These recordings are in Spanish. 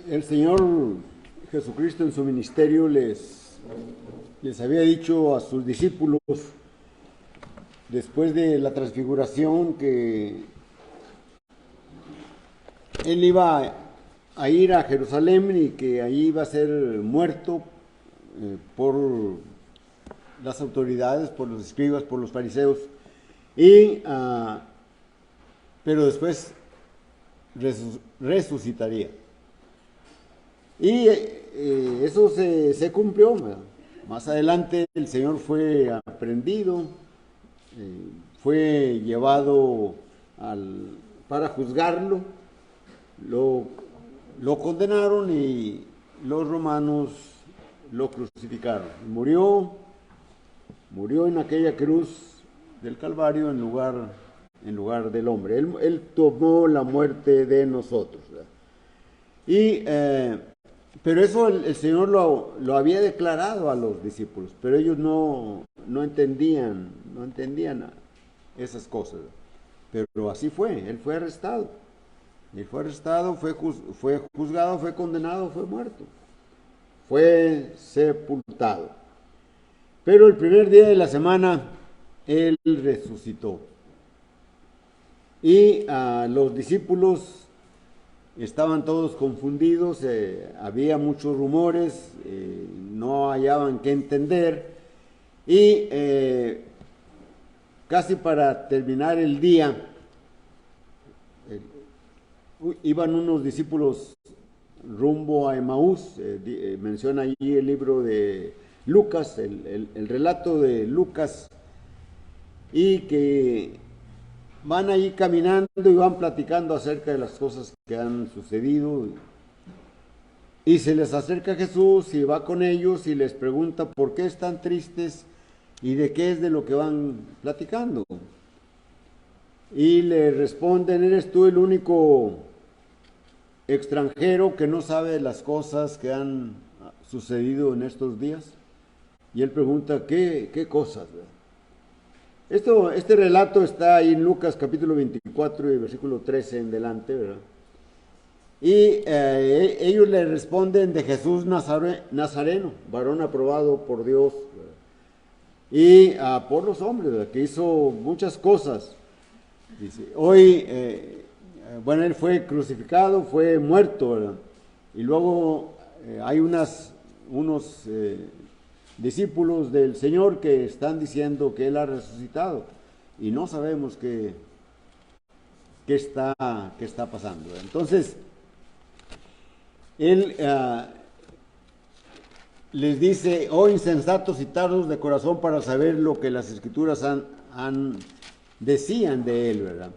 El Señor Jesucristo en su ministerio les había dicho a sus discípulos, después de la transfiguración, que Él iba a ir a Jerusalén y que ahí iba a ser muerto por las autoridades, por los escribas, por los fariseos, y, pero después resucitaría. Y eso se cumplió, ¿verdad? Más adelante el Señor fue aprendido, fue llevado para juzgarlo, lo, lo condenaron y los romanos lo crucificaron. Murió en aquella cruz del Calvario en lugar del hombre. Él tomó la muerte de nosotros, ¿verdad? Y pero eso el Señor lo había declarado a los discípulos, pero ellos no entendían esas cosas. Pero así fue, Él fue arrestado. Él fue arrestado, fue juzgado, fue condenado, fue muerto. Fue sepultado. Pero el primer día de la semana, Él resucitó. Y los discípulos estaban todos confundidos, había muchos rumores, no hallaban qué entender y casi para terminar el día iban unos discípulos rumbo a Emaús, menciona allí el libro de Lucas, el relato de Lucas, y que van ahí caminando y van platicando acerca de las cosas que han sucedido. Y se les acerca Jesús y va con ellos y les pregunta por qué están tristes y de qué es de lo que van platicando. Y le responden, ¿eres tú el único extranjero que no sabe las cosas que han sucedido en estos días? Y él pregunta, ¿qué cosas? Este relato está ahí en Lucas capítulo 24 y versículo 13 en delante, ¿verdad? Y ellos le responden de Jesús Nazareno, varón aprobado por Dios, ¿verdad? Y por los hombres, ¿verdad? Que hizo muchas cosas. Dice, hoy, bueno, él fue crucificado, fue muerto, ¿verdad? Y luego hay unos discípulos del Señor que están diciendo que Él ha resucitado y no sabemos qué está pasando. Entonces, Él les dice, oh insensatos y tardos de corazón para saber lo que las Escrituras decían de Él, ¿verdad?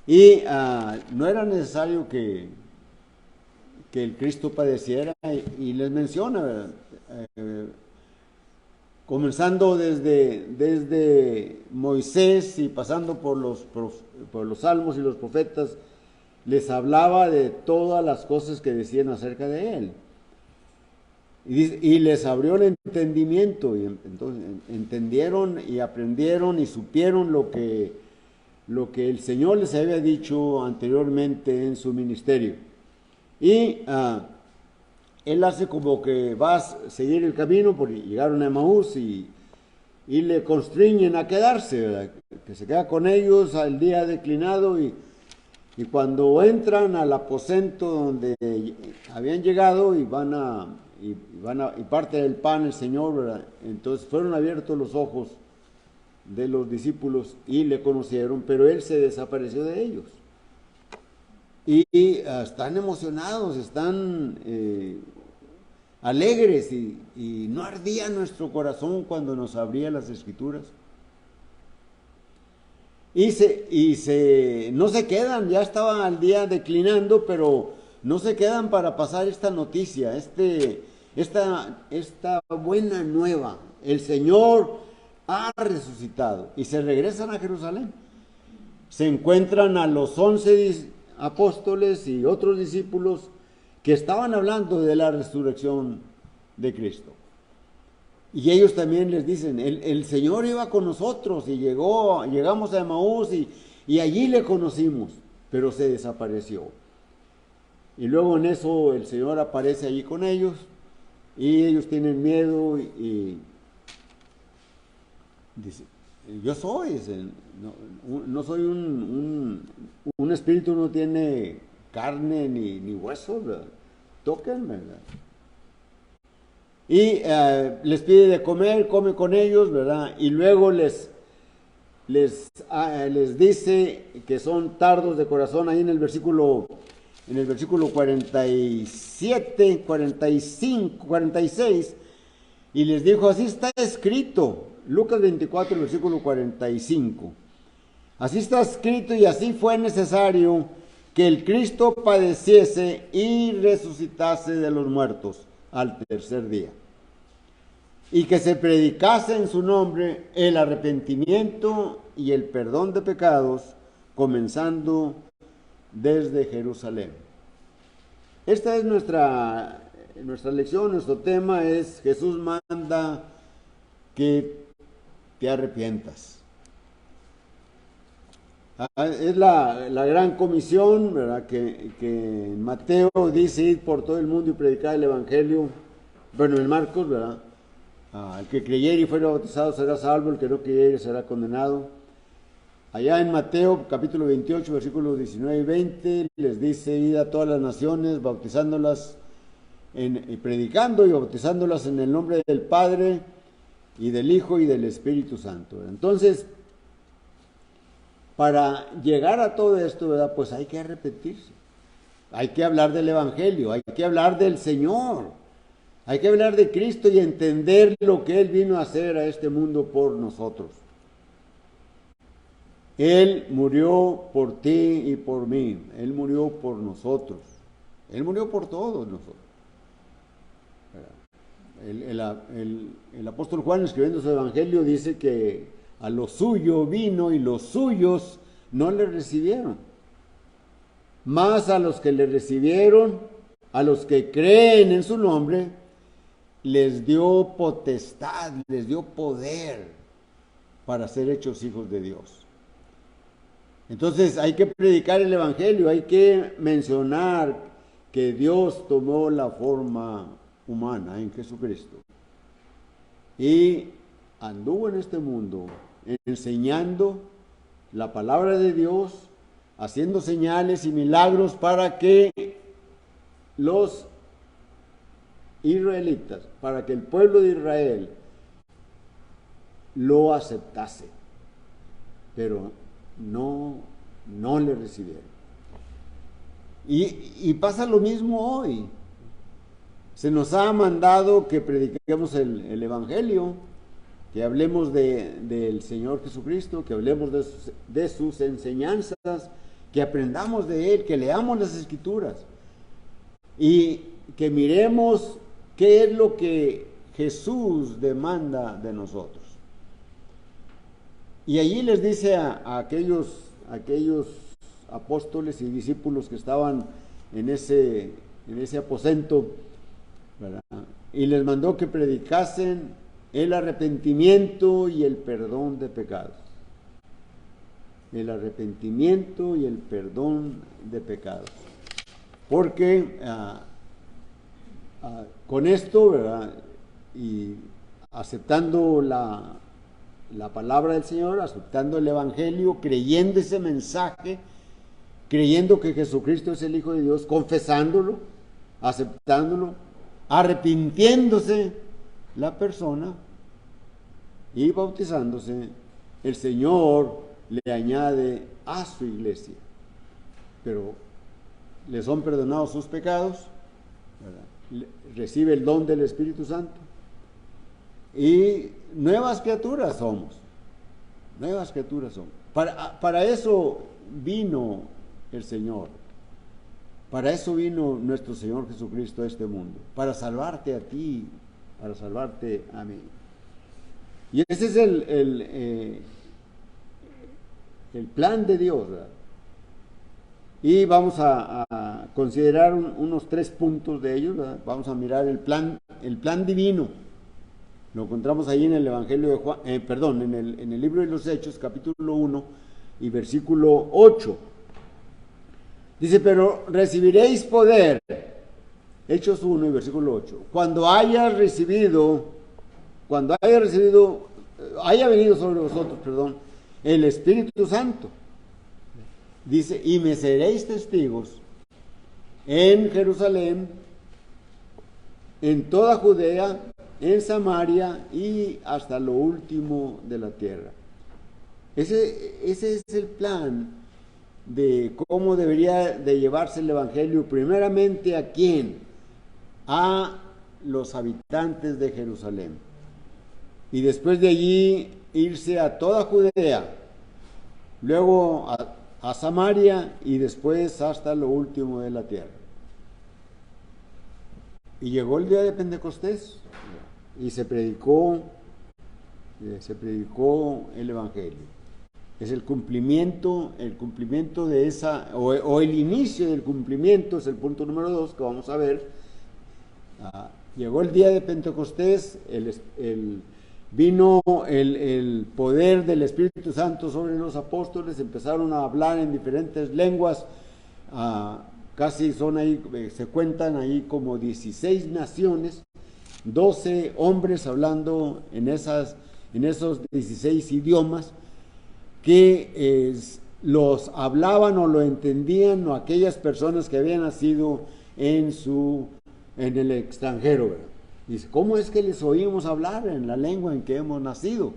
Y no era necesario que el Cristo padeciera y les menciona, ¿verdad? Comenzando desde Moisés y pasando por los salmos y los profetas, les hablaba de todas las cosas que decían acerca de Él. Y les abrió el entendimiento, y entonces entendieron y aprendieron y supieron lo que el Señor les había dicho anteriormente en su ministerio. Y Él hace como que va a seguir el camino, porque llegaron a Emaús y le constriñen a quedarse, ¿verdad? Que se queda con ellos al día declinado y cuando entran al aposento donde habían llegado y parte del pan el Señor, ¿verdad? Entonces fueron abiertos los ojos de los discípulos y le conocieron, pero Él se desapareció de ellos. Y están emocionados, están alegres y no ardía nuestro corazón cuando nos abría las Escrituras. No se quedan, ya estaban al día declinando, pero no se quedan para pasar esta noticia, esta buena nueva. El Señor ha resucitado y se regresan a Jerusalén. Se encuentran a los 11 apóstoles y otros discípulos que estaban hablando de la resurrección de Cristo. Y ellos también les dicen, el Señor iba con nosotros y llegamos a Emaús y allí le conocimos, pero se desapareció. Y luego en eso el Señor aparece allí con ellos y ellos tienen miedo y dice, yo soy, no soy un espíritu, no tiene carne ni hueso, ¿verdad? Tóquenme, ¿verdad? Y les pide de comer, come con ellos, ¿verdad? Y luego les dice que son tardos de corazón ahí en el versículo 47, 45, 46, y les dijo, así está escrito, Lucas 24, versículo 45, así está escrito y así fue necesario que el Cristo padeciese y resucitase de los muertos al tercer día, y que se predicase en su nombre el arrepentimiento y el perdón de pecados, comenzando desde Jerusalén. Esta es nuestra lección, nuestro tema es Jesús manda que te arrepientas. Es la gran comisión, ¿verdad? Que en Mateo dice ir por todo el mundo y predicar el Evangelio. Bueno, en Marcos, ¿verdad? El que creyere y fuera bautizado será salvo, el que no creyere será condenado. Allá en Mateo capítulo 28, versículos 19 y 20, les dice, id a todas las naciones, bautizándolas, y predicando y bautizándolas en el nombre del Padre y del Hijo y del Espíritu Santo. Entonces, para llegar a todo esto, ¿verdad? Pues hay que arrepentirse. Hay que hablar del Evangelio, hay que hablar del Señor, hay que hablar de Cristo y entender lo que Él vino a hacer a este mundo por nosotros. Él murió por ti y por mí, Él murió por nosotros, Él murió por todos nosotros. El apóstol Juan, escribiendo su Evangelio, dice que a lo suyo vino y los suyos no le recibieron. Mas a los que le recibieron, a los que creen en su nombre, les dio potestad, les dio poder para ser hechos hijos de Dios. Entonces hay que predicar el Evangelio, hay que mencionar que Dios tomó la forma humana en Jesucristo y anduvo en este mundo enseñando la palabra de Dios, haciendo señales y milagros para que los israelitas, para que el pueblo de Israel lo aceptase, pero no le recibieron. Y pasa lo mismo hoy. Se nos ha mandado que prediquemos el Evangelio, que hablemos del Señor Jesucristo, que hablemos de sus enseñanzas, que aprendamos de Él, que leamos las Escrituras y que miremos qué es lo que Jesús demanda de nosotros. Y allí les dice a aquellos apóstoles y discípulos que estaban en ese aposento, ¿verdad? Y les mandó que predicasen el arrepentimiento y el perdón de pecados. El arrepentimiento y el perdón de pecados. Porque con esto, ¿verdad? Y aceptando la palabra del Señor, aceptando el Evangelio, creyendo ese mensaje, creyendo que Jesucristo es el Hijo de Dios, confesándolo, aceptándolo, arrepintiéndose la persona y bautizándose, el Señor le añade a su iglesia. Pero le son perdonados sus pecados, ¿verdad? Recibe el don del Espíritu Santo y nuevas criaturas somos. Nuevas criaturas somos. Para eso vino el Señor. Para eso vino nuestro Señor Jesucristo a este mundo. Para salvarte a ti, para salvarte a mí. Y ese es el plan de Dios, ¿verdad? Y vamos a considerar unos 3 puntos de ellos, ¿verdad? Vamos a mirar el plan divino. Lo encontramos ahí en el Evangelio de Juan, en el libro de los Hechos, capítulo 1 y versículo 8. Dice, pero recibiréis poder. Hechos 1 y versículo 8. Haya venido sobre vosotros, perdón, el Espíritu Santo. Dice, y me seréis testigos en Jerusalén, en toda Judea, en Samaria y hasta lo último de la tierra. Ese es el plan de cómo debería de llevarse el Evangelio. Primeramente, ¿a quién? A los habitantes de Jerusalén. Y después de allí irse a toda Judea, luego a Samaria y después hasta lo último de la tierra. Y llegó el día de Pentecostés y se predicó el Evangelio. Es el cumplimiento de esa, o el inicio del cumplimiento, es el punto número 2 que vamos a ver. Llegó el día de Pentecostés, vino el poder del Espíritu Santo sobre los apóstoles, empezaron a hablar en diferentes lenguas, casi son ahí, se cuentan ahí como 16 naciones, 12 hombres hablando en esos 16 idiomas, que los hablaban o lo entendían, o aquellas personas que habían nacido en el extranjero, ¿verdad? Dice, ¿cómo es que les oímos hablar en la lengua en que hemos nacido?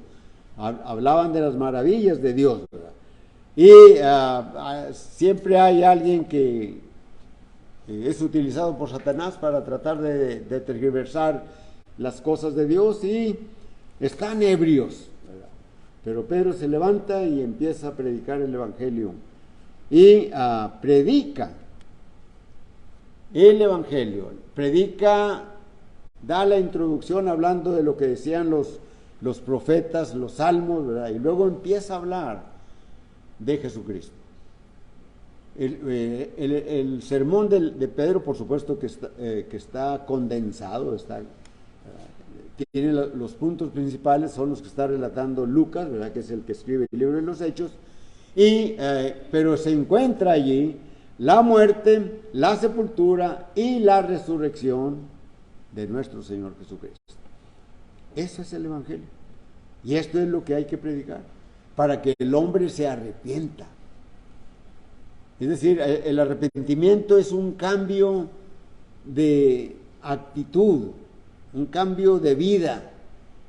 Hablaban de las maravillas de Dios, ¿verdad? Y siempre hay alguien que es utilizado por Satanás para tratar de tergiversar las cosas de Dios, y están ebrios, ¿verdad? Pero Pedro se levanta y empieza a predicar el Evangelio, y predica el Evangelio, da la introducción hablando de lo que decían los profetas, los salmos, ¿verdad? Y luego empieza a hablar de Jesucristo. El sermón de Pedro, por supuesto, que está condensado, tiene los puntos principales, son los que está relatando Lucas, ¿verdad? Que es el que escribe el libro de los Hechos, pero se encuentra allí la muerte, la sepultura y la resurrección de nuestro Señor Jesucristo. Ese es el Evangelio. Y esto es lo que hay que predicar, para que el hombre se arrepienta. Es decir, el arrepentimiento es un cambio de actitud, un cambio de vida,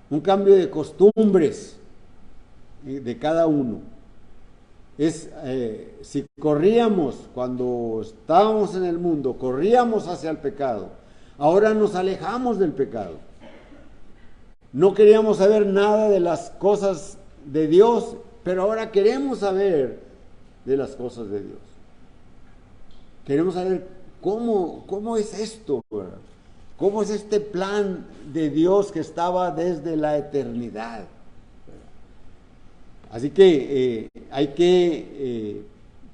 un cambio de costumbres de cada uno. Si corríamos, cuando estábamos en el mundo, corríamos hacia el pecado, ahora nos alejamos del pecado. No queríamos saber nada de las cosas de Dios, pero ahora queremos saber de las cosas de Dios. Queremos saber cómo es esto, ¿verdad? ¿Cómo es este plan de Dios que estaba desde la eternidad? Así que hay que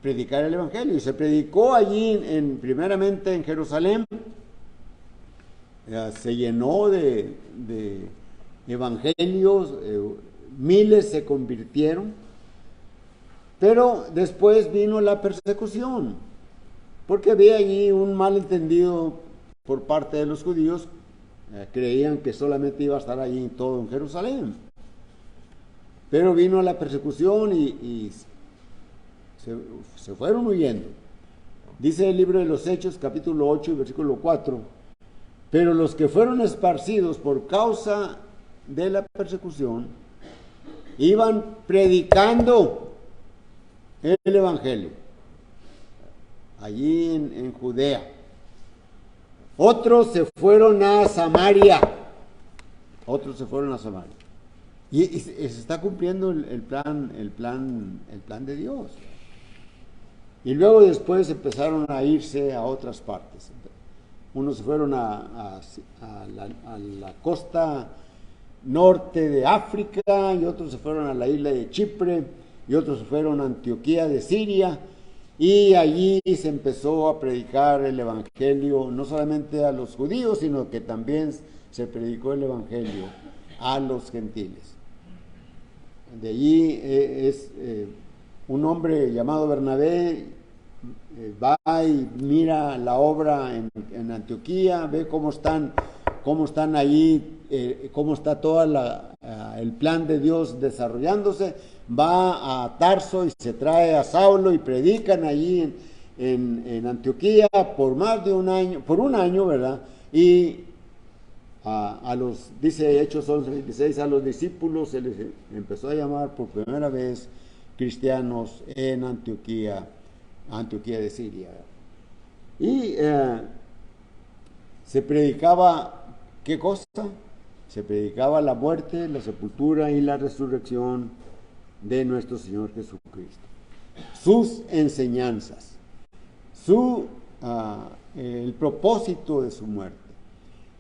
predicar el Evangelio. Y se predicó allí, primeramente en Jerusalén. Se llenó de evangelios, miles se convirtieron. Pero después vino la persecución, porque había allí un malentendido por parte de los judíos. Creían que solamente iba a estar allí todo en Jerusalén. Pero vino la persecución y se fueron huyendo. Dice el libro de los Hechos, capítulo 8 y versículo 4, pero los que fueron esparcidos por causa de la persecución iban predicando el Evangelio allí en Judea. Otros se fueron a Samaria. Y se está cumpliendo el plan de Dios. Y luego después empezaron a irse a otras partes. Unos se fueron a la costa norte de África, y otros se fueron a la isla de Chipre, y otros se fueron a Antioquía de Siria, y allí se empezó a predicar el Evangelio, no solamente a los judíos, sino que también se predicó el Evangelio a los gentiles. De allí es un hombre llamado Bernabé, va y mira la obra en Antioquía, ve cómo están ahí, cómo está todo el plan de Dios desarrollándose, va a Tarso y se trae a Saulo y predican allí en Antioquía por más de un año, por un año, ¿verdad? Y dice Hechos 11:26, a los discípulos se les empezó a llamar por primera vez cristianos en Antioquía de Siria. Y se predicaba, ¿qué cosa? Se predicaba la muerte, la sepultura y la resurrección de nuestro Señor Jesucristo. Sus enseñanzas, el propósito de su muerte,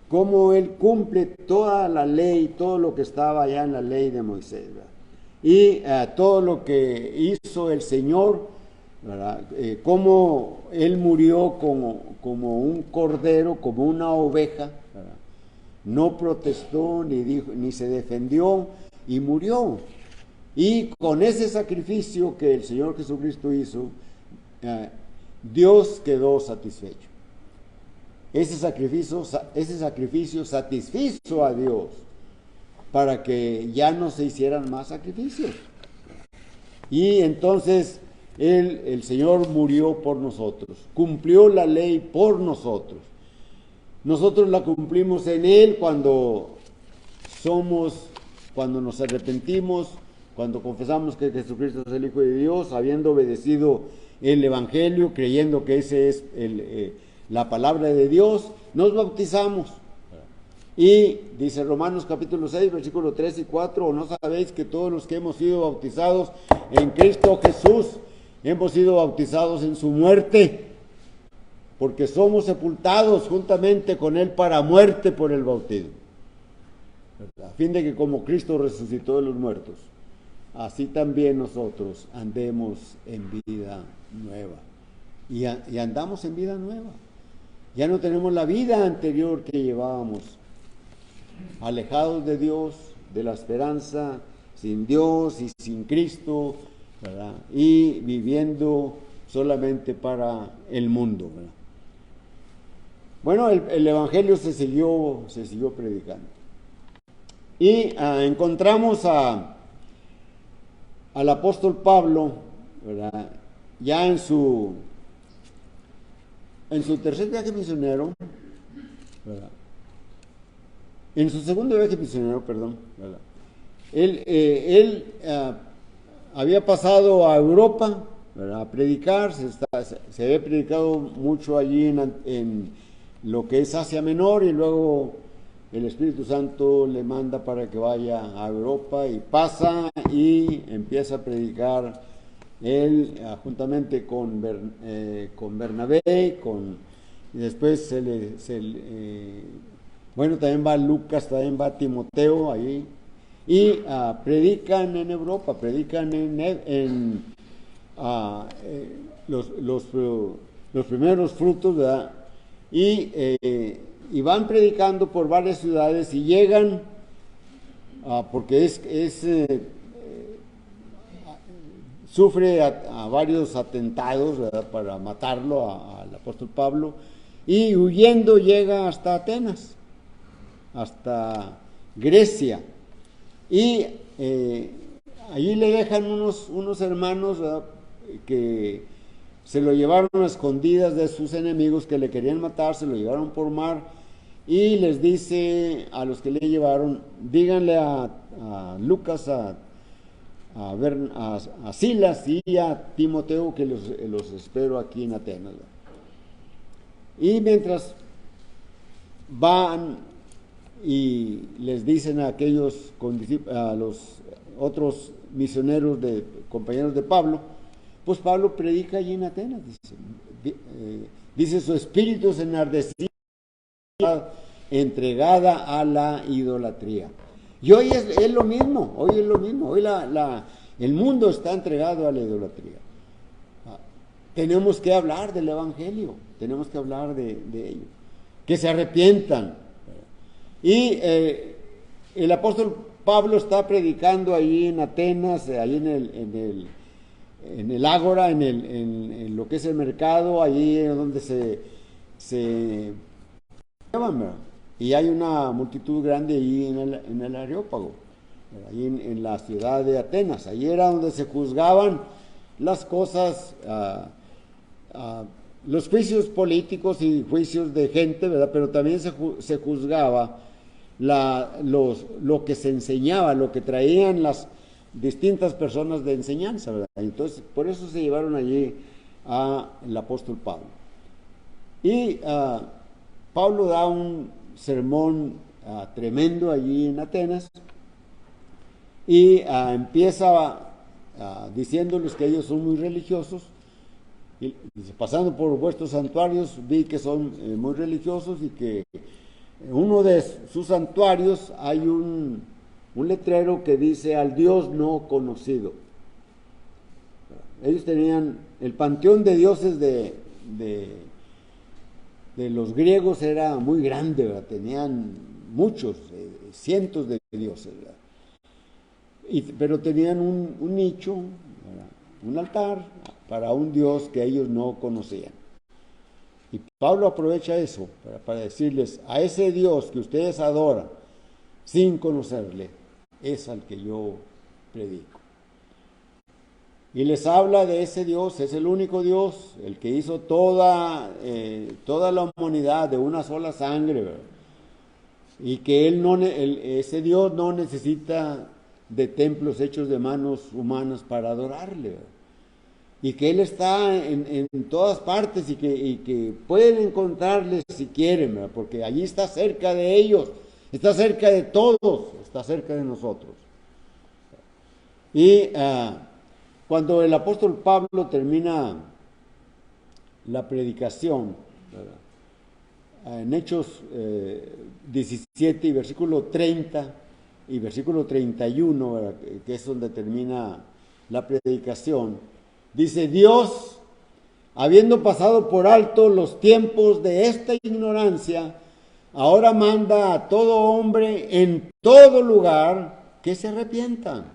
cómo Él cumple toda la ley, todo lo que estaba allá en la ley de Moisés, ¿verdad? Y todo lo que hizo el Señor, ¿verdad? Cómo Él murió como un cordero, como una oveja, ¿verdad? No protestó ni dijo, ni se defendió, y murió. Y con ese sacrificio que el Señor Jesucristo hizo, Dios quedó satisfecho. Ese sacrificio satisfizo a Dios para que ya no se hicieran más sacrificios. Y entonces el Señor murió por nosotros, cumplió la ley por nosotros. Nosotros la cumplimos en Él cuando nos arrepentimos, cuando confesamos que Jesucristo es el Hijo de Dios, habiendo obedecido el Evangelio, creyendo que ese es la palabra de Dios, nos bautizamos. Y dice Romanos capítulo 6, versículos 3 y 4, ¿o no sabéis que todos los que hemos sido bautizados en Cristo Jesús, hemos sido bautizados en su muerte? Porque somos sepultados juntamente con Él para muerte por el bautismo, a fin de que como Cristo resucitó de los muertos, así también nosotros andemos en vida nueva. Y andamos en vida nueva. Ya no tenemos la vida anterior que llevábamos, alejados de Dios, de la esperanza, sin Dios y sin Cristo, ¿verdad? Y viviendo solamente para el mundo, ¿verdad? Bueno, el Evangelio se siguió predicando. Y encontramos al apóstol Pablo, ¿verdad? Ya en su tercer viaje misionero, ¿verdad? En su segundo viaje misionero, perdón, ¿verdad? Él había pasado a Europa, ¿verdad? A predicar, se había predicado mucho allí en lo que es Asia Menor, y luego el Espíritu Santo le manda para que vaya a Europa y pasa y empieza a predicar él juntamente con Bernabé, y después bueno, también va Lucas, también va Timoteo ahí, y predican en Europa, predican en los primeros frutos, ¿verdad? Y van predicando por varias ciudades y llegan, porque sufre a varios atentados, ¿verdad? Para matarlo al apóstol Pablo, y huyendo llega hasta Atenas, hasta Grecia, y allí le dejan unos hermanos, ¿verdad? Que se lo llevaron a escondidas de sus enemigos que le querían matar, se lo llevaron por mar, y les dice a los que le llevaron, díganle a Lucas, a Silas y a Timoteo que los espero aquí en Atenas. Y mientras van y les dicen a los otros misioneros, compañeros de Pablo, pues Pablo predica allí en Atenas, dice su espíritu se enardecía, entregada a la idolatría. Y hoy es lo mismo, hoy el mundo está entregado a la idolatría. Tenemos que hablar del Evangelio, tenemos que hablar de ello, que se arrepientan. Y el apóstol Pablo está predicando allí en Atenas, allí en el ágora, en lo que es el mercado, allí es donde se llevan, ¿verdad? Y hay una multitud grande ahí en el Areópago, ahí en la ciudad de Atenas. Ahí era donde se juzgaban las cosas, los juicios políticos y juicios de gente, ¿verdad? Pero también se juzgaba lo que se enseñaba, lo que traían las distintas personas de enseñanza, ¿verdad? Entonces, por eso se llevaron allí al apóstol Pablo. Y Pablo da un sermón tremendo allí en Atenas y empieza diciéndoles que ellos son muy religiosos. Y dice, pasando por vuestros santuarios vi que son muy religiosos y que en uno de sus santuarios hay un letrero que dice al Dios no conocido. Ellos tenían el panteón de dioses de los griegos era muy grande, ¿verdad? Tenían muchos, cientos de dioses, ¿verdad? Pero tenían un nicho, ¿verdad? Un altar para un Dios que ellos no conocían. Y Pablo aprovecha eso para decirles, a ese Dios que ustedes adoran sin conocerle, es al que yo predico. Y les habla de ese Dios, es el único Dios, el que hizo toda la humanidad de una sola sangre, ¿verdad? Y que ese Dios no necesita de templos hechos de manos humanas para adorarle, ¿verdad? Y que Él está en todas partes y que pueden encontrarle si quieren, ¿verdad? Porque allí está cerca de ellos, está cerca de todos, está cerca de nosotros. Y cuando el apóstol Pablo termina la predicación, ¿verdad? En Hechos 17 y versículo 30 y versículo 31, ¿verdad? Que es donde termina la predicación, dice, Dios, habiendo pasado por alto los tiempos de esta ignorancia, ahora manda a todo hombre en todo lugar que se arrepientan,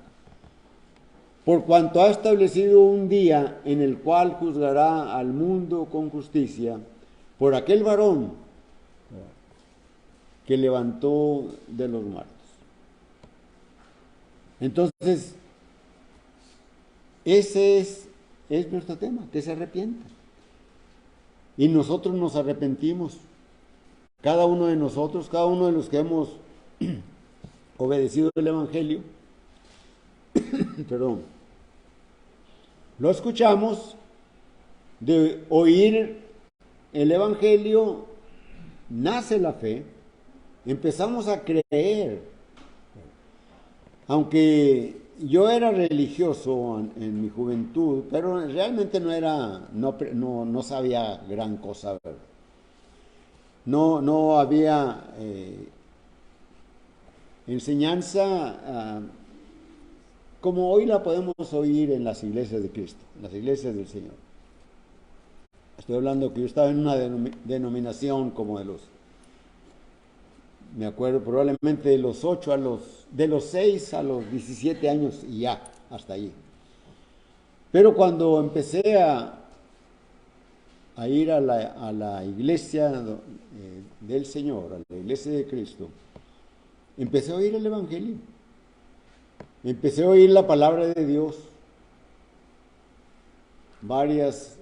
por cuanto ha establecido un día en el cual juzgará al mundo con justicia por aquel varón que levantó de los muertos. Entonces, ese es nuestro tema, que se arrepientan. Y nosotros nos arrepentimos. Cada uno de nosotros, cada uno de los que hemos obedecido el Evangelio, perdón, lo escuchamos, de oír el Evangelio, nace la fe, empezamos a creer. Aunque yo era religioso en mi juventud, pero realmente no sabía gran cosa, ¿verdad? No había enseñanza como hoy la podemos oír en las iglesias de Cristo, en las iglesias del Señor. Estoy hablando que yo estaba en una denominación como me acuerdo probablemente de los 6 a los 17 años y ya, hasta allí. Pero cuando empecé a ir a la iglesia del Señor, a la iglesia de Cristo, empecé a oír el Evangelio. Empecé a oír la palabra de Dios. Varias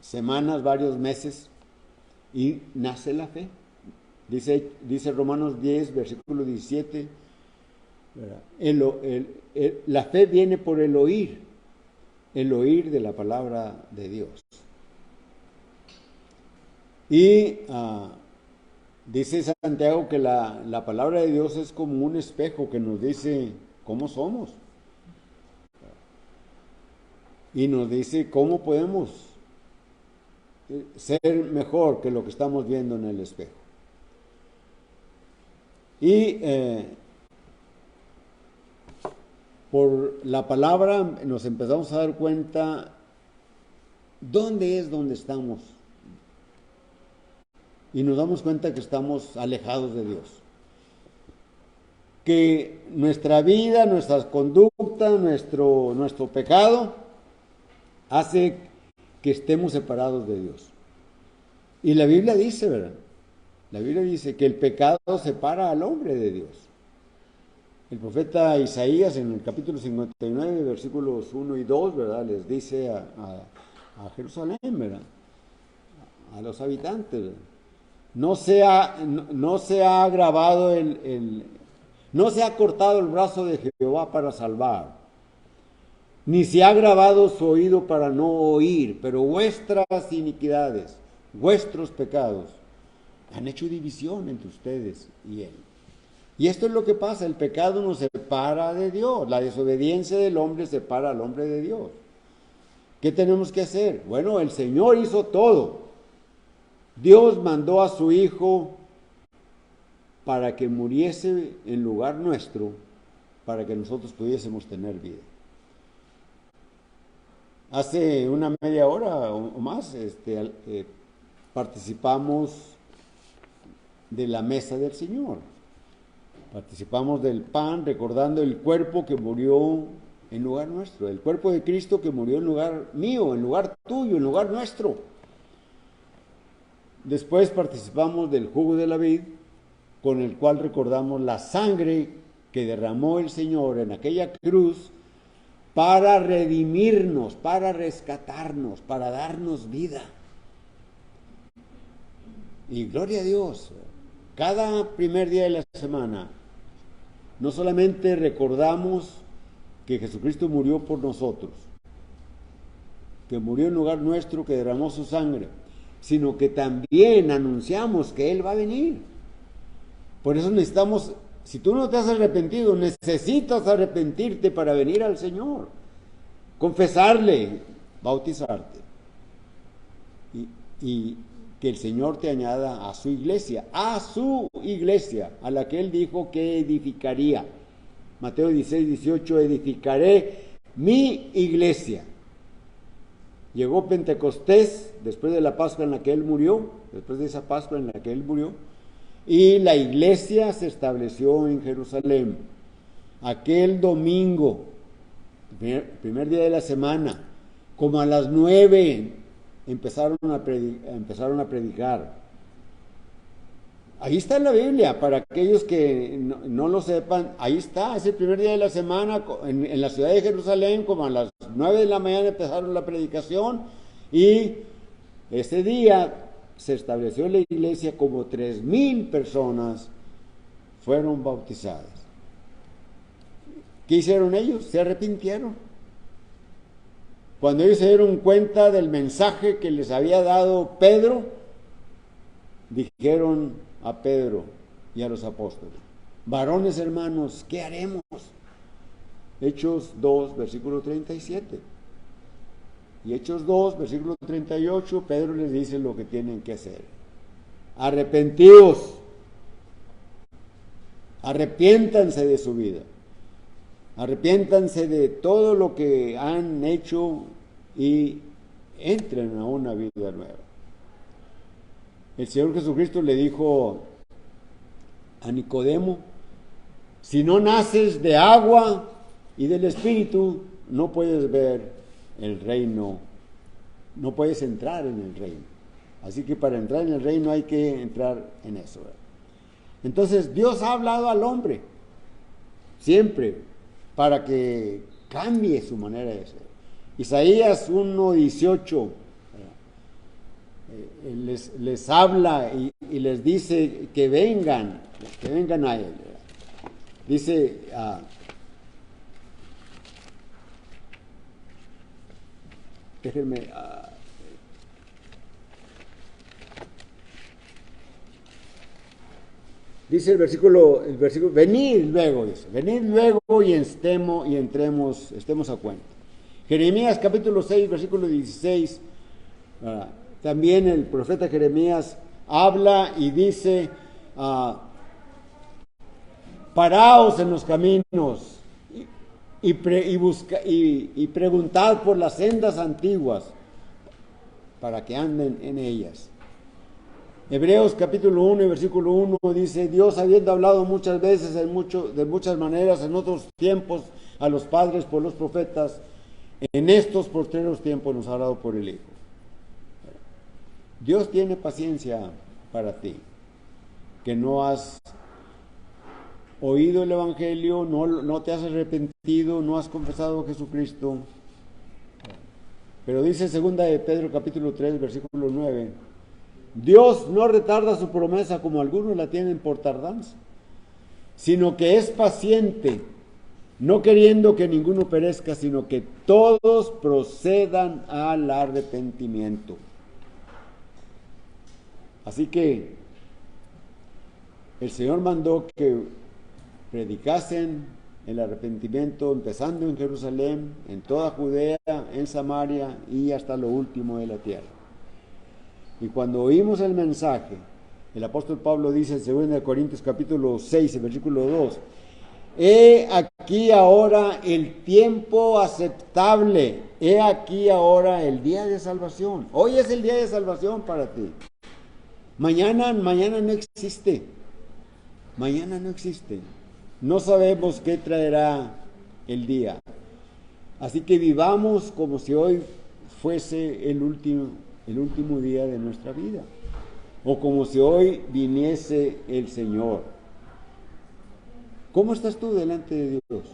semanas, varios meses, y nace la fe. Dice Romanos 10, versículo 17, ¿verdad? La fe viene por el oír de la palabra de Dios. Y dice Santiago que la palabra de Dios es como un espejo que nos dice cómo somos. Y nos dice cómo podemos ser mejor que lo que estamos viendo en el espejo. Y por la palabra nos empezamos a dar cuenta dónde estamos. Y nos damos cuenta que estamos alejados de Dios. Que nuestra vida, nuestras conductas, nuestro pecado hace que estemos separados de Dios. Y la Biblia dice, ¿verdad? La Biblia dice que el pecado separa al hombre de Dios. El profeta Isaías en el capítulo 59, versículos 1 y 2, ¿verdad? Les dice a Jerusalén, ¿verdad? A los habitantes, ¿verdad? No se ha agravado no se ha cortado el brazo de Jehová para salvar, ni se ha agravado su oído para no oír, pero vuestras iniquidades, vuestros pecados, han hecho división entre ustedes y él. Y esto es lo que pasa, el pecado nos separa de Dios, la desobediencia del hombre separa al hombre de Dios. ¿Qué tenemos que hacer? Bueno, el Señor hizo todo. Dios mandó a su Hijo para que muriese en lugar nuestro, para que nosotros pudiésemos tener vida. Hace una media hora o más participamos de la mesa del Señor. Participamos del pan recordando el cuerpo que murió en lugar nuestro, el cuerpo de Cristo que murió en lugar mío, en lugar tuyo, en lugar nuestro. Después participamos del jugo de la vid, con el cual recordamos la sangre que derramó el Señor en aquella cruz para redimirnos, para rescatarnos, para darnos vida. Y gloria a Dios, cada primer día de la semana, no solamente recordamos que Jesucristo murió por nosotros, que murió en lugar nuestro, que derramó su sangre, sino que también anunciamos que Él va a venir. Por eso necesitamos, si tú no te has arrepentido, necesitas arrepentirte para venir al Señor, confesarle, bautizarte, y que el Señor te añada a su iglesia, a la que Él dijo que edificaría. Mateo 16, 18, edificaré mi iglesia. Llegó Pentecostés, después de la Pascua en la que Él murió, después de esa Pascua en la que Él murió, y la iglesia se estableció en Jerusalén. Aquel domingo, primer día de la semana, como a las 9, empezaron a predicar. Ahí está en la Biblia, para aquellos que no lo sepan, ahí está, es el primer día de la semana, en la ciudad de Jerusalén, como a las 9 de la mañana empezaron la predicación, y ese día se estableció la iglesia, como 3,000 personas fueron bautizadas. ¿Qué hicieron ellos? Se arrepintieron. Cuando ellos se dieron cuenta del mensaje que les había dado Pedro, dijeron a Pedro y a los apóstoles: varones hermanos, ¿qué haremos? Hechos 2, versículo 37. Y Hechos 2, versículo 38, Pedro les dice lo que tienen que hacer. Arrepentíos, arrepiéntanse de su vida, arrepiéntanse de todo lo que han hecho y entren a una vida nueva. El Señor Jesucristo le dijo a Nicodemo: si no naces de agua y del Espíritu, no puedes ver el reino, no puedes entrar en el reino. Así que para entrar en el reino hay que entrar en eso, ¿verdad? Entonces Dios ha hablado al hombre siempre para que cambie su manera de ser. Isaías 1:18 les habla y les dice que vengan a Él. Dice, déjenme, dice el versículo, venid luego, dice, venid luego y estemos a cuenta. Jeremías capítulo 6, versículo 16, también el profeta Jeremías habla y dice: paraos en los caminos y preguntad por las sendas antiguas para que anden en ellas. Hebreos capítulo 1 y versículo 1 dice: Dios, habiendo hablado muchas veces de muchas maneras en otros tiempos a los padres por los profetas, En estos postreros tiempos nos ha hablado por el Hijo. Dios tiene paciencia para ti, que no has oído el Evangelio, no te has arrepentido, no has confesado a Jesucristo. Pero dice segunda de Pedro capítulo 3, versículo 9, Dios no retarda su promesa como algunos la tienen por tardanza, sino que es paciente, no queriendo que ninguno perezca, sino que todos procedan al arrepentimiento. Así que el Señor mandó que predicasen el arrepentimiento, empezando en Jerusalén, en toda Judea, en Samaria y hasta lo último de la tierra. Y cuando oímos el mensaje, el apóstol Pablo dice en 2 Corintios capítulo 6, versículo 2, he aquí ahora el tiempo aceptable, he aquí ahora el día de salvación. Hoy es el día de salvación para ti. Mañana no existe. Mañana no existe. No sabemos qué traerá el día. Así que vivamos como si hoy fuese el último día de nuestra vida. O como si hoy viniese el Señor. ¿Cómo estás tú delante de Dios?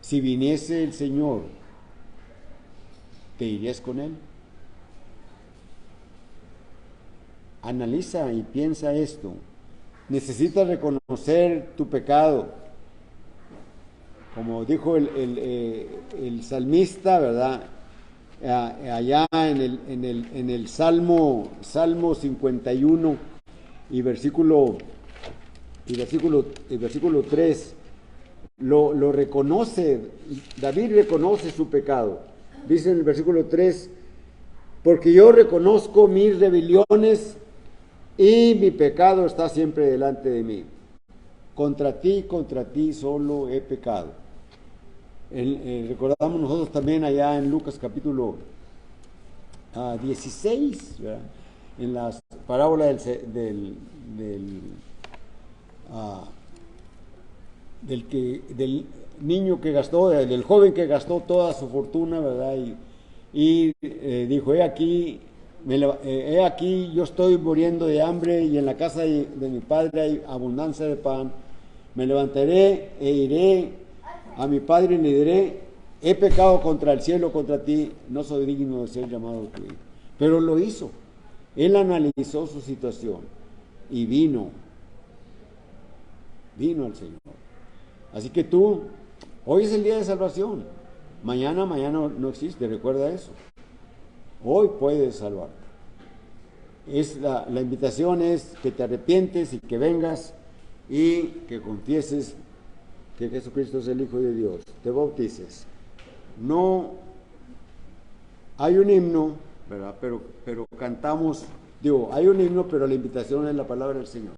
Si viniese el Señor, ¿te irías con Él? Analiza y piensa esto. Necesitas reconocer tu pecado. Como dijo el salmista, ¿verdad? Allá en el Salmo 51 y versículo 3, lo reconoce, David reconoce su pecado. Dice en el versículo 3, porque yo reconozco mis rebeliones y mi pecado está siempre delante de mí. Contra ti solo he pecado. Recordamos nosotros también allá en Lucas capítulo 16, ¿verdad? En la parábola del niño que gastó, del joven que gastó toda su fortuna, ¿verdad? Y dijo, he aquí yo estoy muriendo de hambre y en la casa de mi padre hay abundancia de pan. Me levantaré e iré a mi padre y le diré, he pecado contra el cielo, contra ti, no soy digno de ser llamado tu hijo. Pero lo hizo. Él analizó su situación y vino al Señor. Así que tú, hoy es el día de salvación. Mañana no existe, recuerda eso. Hoy puedes salvarte. La invitación es que te arrepientes y que vengas y que confieses que Jesucristo es el Hijo de Dios. Te bautices. No hay un himno, ¿verdad? Pero cantamos, hay un himno, pero la invitación es la palabra del Señor.